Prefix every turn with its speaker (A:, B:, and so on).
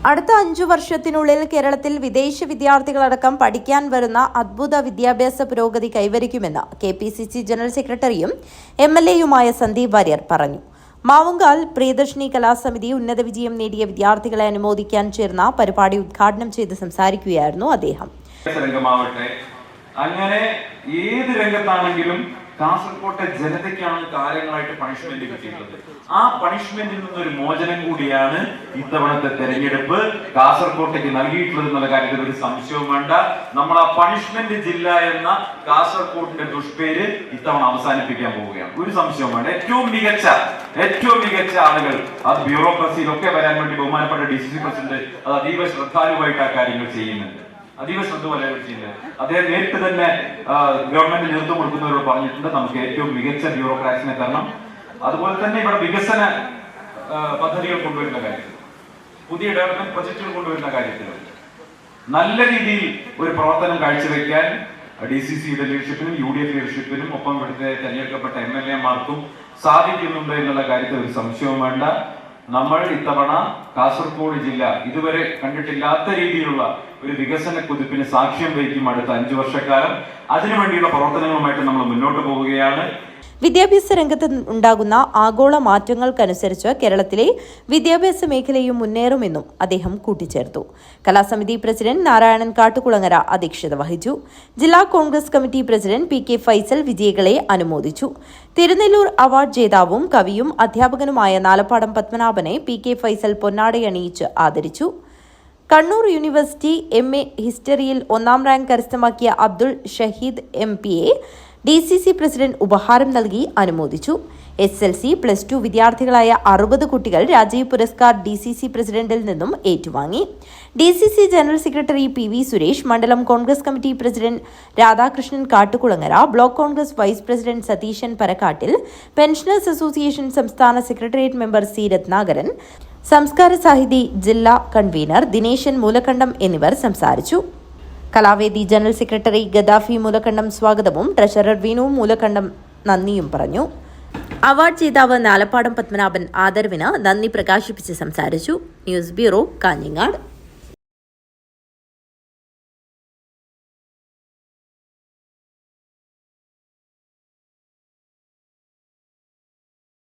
A: അടുത്ത 5 വർഷത്തിനുള്ളിൽ കേരളത്തിൽ വിദേശ വിദ്യാർത്ഥികളടക്കം പഠിക്കാൻ വരുന്ന അദ്ഭുത വിദ്യാഭ്യാസ പുരോഗതി കൈവരിക്കുമെന്ന് KPCC ജനറൽ സെക്രട്ടറിയും MLAയുമായ സന്ദീപ് വാര്യർ പറഞ്ഞു. മാവുങ്കാൽ പ്രിയദർശിനി കലാസമിതി ഉന്നത വിജയം നേടിയ വിദ്യാർത്ഥികളെ അനുമോദിക്കാൻ ചേർന്ന പരിപാടി ഉദ്ഘാടനം ചെയ്ത് സംസാരിക്കുകയായിരുന്നു അദ്ദേഹം.
B: അങ്ങനെ ഏത് രംഗത്താണെങ്കിലും കാസർകോട്ടെ ജനതയ്ക്കാണ് കാര്യങ്ങളായിട്ട് പണിഷ്മെന്റ് കിട്ടിയിട്ടുള്ളത്. ആ പണിഷ്മെന്റിൽ നിന്നൊരു മോചനം കൂടിയാണ് ഇത്തവണത്തെ തെരഞ്ഞെടുപ്പ് കാസർകോട്ടേക്ക് നൽകിയിട്ടുള്ളത് എന്നുള്ള കാര്യത്തിൽ ഒരു സംശയവും വേണ്ട. നമ്മൾ ആ പണിഷ്മെന്റ് ജില്ല എന്ന കാസർകോട്ടിന്റെ ദുഷ്പേര് ഇത്തവണ അവസാനിപ്പിക്കാൻ പോവുകയാണ്. ഒരു സംശയവും വേണ്ട. ഏറ്റവും മികച്ച ആളുകൾ അത് ബ്യൂറോക്രസിയിലൊക്കെ വരാൻ വേണ്ടി ബഹുമാനപ്പെട്ട DCC പ്രസിഡന്റ് അത് അതീവ ശ്രദ്ധാലുവായിട്ട് ആ കാര്യങ്ങൾ ചെയ്യുന്നുണ്ട്. അദ്ദേഹം നേരിട്ട് തന്നെ ഗവൺമെന്റ് നേതൃത്വം കൊടുക്കുന്നവരോട് പറഞ്ഞിട്ടുണ്ട്, നമുക്ക് ഏറ്റവും മികച്ച ബ്യൂറോക്രാറ്റ്സിനെ തരണം. അതുപോലെ തന്നെ ഇവിടെ വികസന പദ്ധതികൾ കൊണ്ടുവരുന്ന കാര്യത്തിൽ, പുതിയ ഡെവലപ്മെന്റ് പ്രൊജക്ടുകൾ കൊണ്ടുവരുന്ന കാര്യത്തിൽ നല്ല രീതിയിൽ ഒരു പ്രവർത്തനം കാഴ്ചവെക്കാൻ DCCയുടെ ലീഡർഷിപ്പിനും UDF ലീഡർഷിപ്പിനും ഒപ്പം ഇവിടുത്തെ തെരഞ്ഞെടുക്കപ്പെട്ട MLAമാർക്കും സാധിക്കുന്നുണ്ട് എന്നുള്ള കാര്യത്തിൽ ഒരു സംശയവും വേണ്ട. നമ്മൾ ഇത്തവണ കാസർഗോഡ് ജില്ല ഇതുവരെ കണ്ടിട്ടില്ലാത്ത രീതിയിലുള്ള ഒരു വികസന കുതിപ്പിന് സാക്ഷ്യം വഹിക്കും അടുത്ത 5 വർഷക്കാലം. അതിനുവേണ്ടിയുള്ള പ്രവർത്തനങ്ങളുമായിട്ട് നമ്മൾ മുന്നോട്ട് പോവുകയാണ്.
A: വിദ്യാഭ്യാസ രംഗത്ത് ഉണ്ടാകുന്ന ആഗോള മാറ്റങ്ങൾക്കനുസരിച്ച് കേരളത്തിലെ വിദ്യാഭ്യാസ മേഖലയും മുന്നേറുമെന്നും അദ്ദേഹം കൂട്ടിച്ചേർത്തു. കലാസമിതി പ്രസിഡന്റ് നാരായണൻ കാട്ടുകുളങ്ങര അധ്യക്ഷത വഹിച്ചു. ജില്ലാ Congress committee president PK Faisal വിജയികളെ അനുമോദിച്ചു. തിരുനെല്ലൂർ അവാർഡ് ജേതാവും കവിയും അധ്യാപകനുമായ നാലപ്പാടം പത്മനാഭനെ PK ഫൈസൽ പൊന്നാടയണിയിച്ച് ആദരിച്ചു. കണ്ണൂർ യൂണിവേഴ്സിറ്റി MA ഹിസ്റ്ററിയിൽ 1ാം റാങ്ക് കരസ്ഥമാക്കിയ അബ്ദുൾ ഷഹീദ് MPയെ DCC പ്രസിഡന്റ് ഉപഹാരം നൽകി അനുമോദിച്ചു. SLC, +2 വിദ്യാർത്ഥികളായ 60 കുട്ടികൾ രാജീവ് പുരസ്കാർ DCC പ്രസിഡന്റിൽ നിന്നും ഏറ്റുവാങ്ങി. DCC general secretary PV Suresh, മണ്ഡലം Congress committee president Radhakrishnan Kattukulangara, block Congress vice president Satheesan Parakkattil, pensioners association സംസ്ഥാന secretariat member C Ratnakaran, Samskara Sahithi ജില്ലാ കൺവീനർ ദിനേശൻ മൂലക്കണ്ടം എന്നിവർ സംസാരിച്ചു. കലാവേദി ജനറൽ സെക്രട്ടറി ഗദാഫി മൂലക്കണ്ടം സ്വാഗതവും ട്രഷറർ വിനു മൂലക്കണ്ടം നന്ദിയും പറഞ്ഞു. അവാർഡ് ജേതാവ് നാലപ്പാടം പത്മനാഭൻ ആദരവിന് നന്ദി പ്രകാശിപ്പിച്ച് സംസാരിച്ചു. News bureau, Kanhangad.